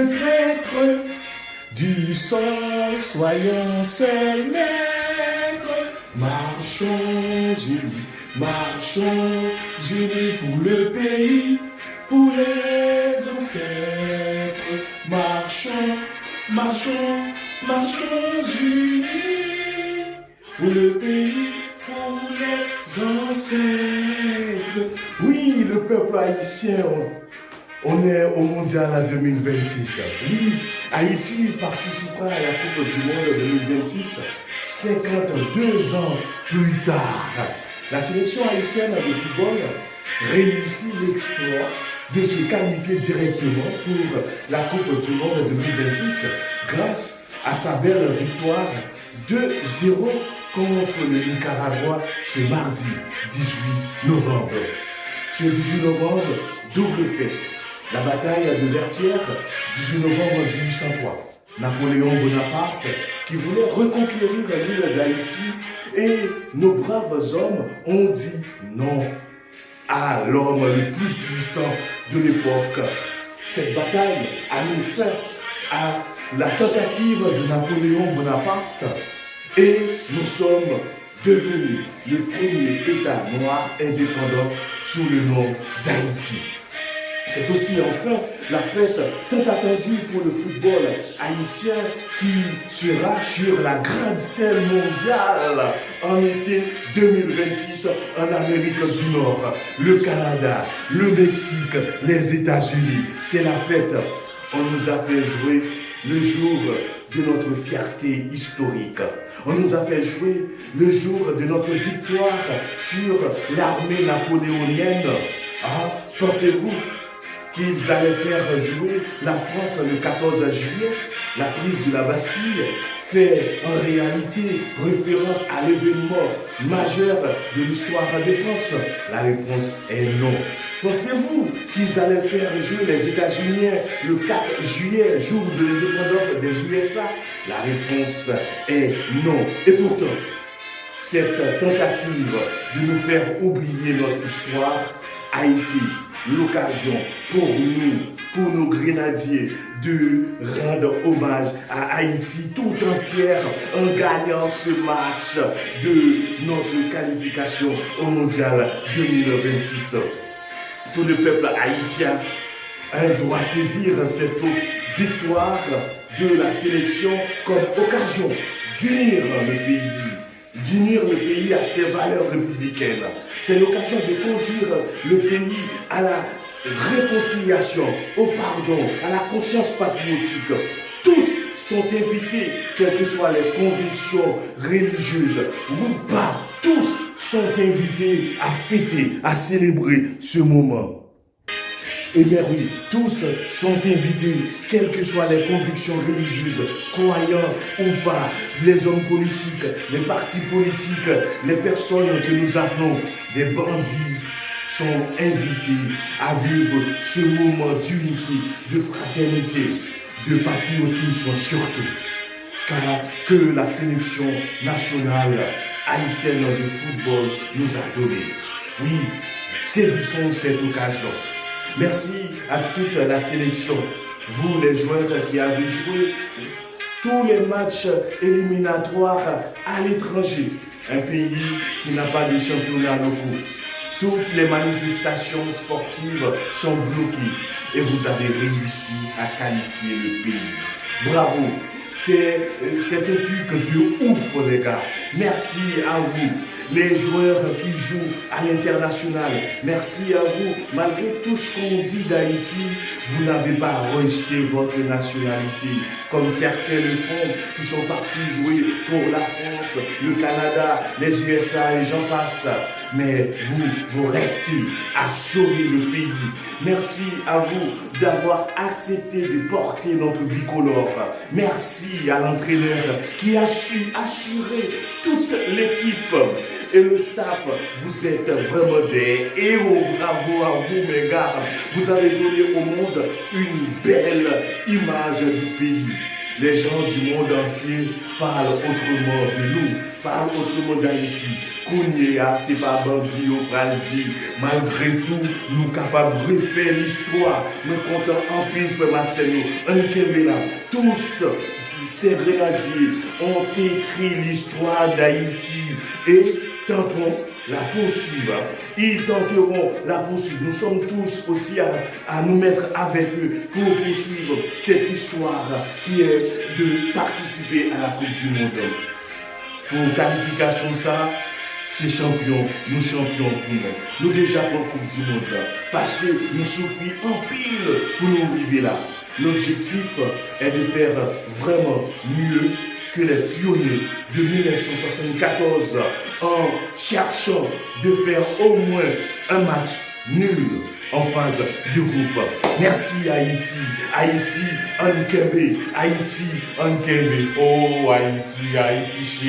traîtres du sol, soyons seuls maîtres. Marchons unis pour le pays, pour les ancêtres. Marchons unis pour le pays, pour les ancêtres. Oui, le peuple haïtien, on est au Mondial 2026. Oui, Haïti participera à la Coupe du Monde 2026, 52 ans plus tard. La sélection haïtienne de football réussit l'exploit de se qualifier directement pour la Coupe du Monde 2026 grâce à sa belle victoire 2-0 contre le Nicaragua ce mardi 18 novembre. Ce 18 novembre, double fête. La bataille de Vertières, 18 novembre 1803. Napoléon Bonaparte qui voulait reconquérir l'île d'Haïti et nos braves hommes ont dit non à l'homme le plus puissant de l'époque. Cette bataille a mis fin à la tentative de Napoléon Bonaparte et nous sommes devenus le premier État noir indépendant sous le nom d'Haïti. C'est aussi enfin la fête tant attendue pour le football haïtien qui sera sur la grande scène mondiale en été 2026 en Amérique du Nord, le Canada, le Mexique, les États-Unis. C'est la fête. On nous a fait jouer le jour de notre fierté historique. On nous a fait jouer le jour de notre victoire sur l'armée napoléonienne. Ah, pensez-vous qu'ils allaient faire jouer la France le 14 juillet? La prise de la Bastille fait en réalité référence à l'événement majeur de l'histoire de France? La réponse est non. Pensez-vous qu'ils allaient faire jouer les États-Unis le 4 juillet, jour de l'indépendance des USA? La réponse est non. Et pourtant, cette tentative de nous faire oublier notre histoire a été l'occasion pour nous, pour nos grenadiers, de rendre hommage à Haïti tout entière en gagnant ce match de notre qualification au Mondial 2026. Tout le peuple haïtien doit saisir cette victoire de la sélection comme occasion d'unir le pays à ses valeurs républicaines. C'est l'occasion de conduire le pays à la réconciliation, au pardon, à la conscience patriotique. Tous sont invités, quelles que soient les convictions religieuses ou pas, tous sont invités à fêter, à célébrer ce moment. Eh bien oui, tous sont invités, quelles que soient les convictions religieuses, croyants ou pas, les hommes politiques, les partis politiques, les personnes que nous appelons des bandits, sont invités à vivre ce moment d'unité, de fraternité, de patriotisme surtout. Car que la sélection nationale haïtienne de football nous a donné. Oui, saisissons cette occasion. Merci à toute la sélection, vous les joueurs qui avez joué tous les matchs éliminatoires à l'étranger, un pays qui n'a pas de championnat locaux. Toutes les manifestations sportives sont bloquées et vous avez réussi à qualifier le pays. Bravo, c'est un truc de ouf les gars. Merci à vous. Les joueurs qui jouent à l'international, merci à vous. Malgré tout ce qu'on dit d'Haïti, vous n'avez pas rejeté votre nationalité, comme certains le font, qui sont partis jouer pour la France, le Canada, les USA et j'en passe. Mais vous restez à sauver le pays. Merci à vous d'avoir accepté de porter notre bicolore. Merci à l'entraîneur qui a su assurer toute l'équipe et le staff. Vous êtes vraiment des héros. Bravo à vous mes gars. Vous avez donné au monde une belle image du pays. les gens du monde entier parlent autrement de nous, parlent autrement d'Haïti. Kounia, c'est pas bandit au praldi. Malgré tout, nous capables de refaire l'histoire. Nous comptons en pile, frère Marcelo, Nkembela. Tous ces grenadiers ont écrit l'histoire d'Haïti et tenteront la poursuivre. Ils tenteront la poursuivre. Nous sommes tous aussi à nous mettre avec eux pour poursuivre cette histoire qui est de participer à la Coupe du Monde. Pour qualification ça, c'est champion, nous champions pour nous. Nous déjà pour la Coupe du Monde parce que nous souffrons en pile pour nous arriver là. L'objectif est de faire vraiment mieux que les pionniers de 1974 en cherchant de faire au moins un match nul en phase de groupe. Merci Haïti, Haïti, Nkembe, Haïti, Nkembe. Oh Haïti, Haïti.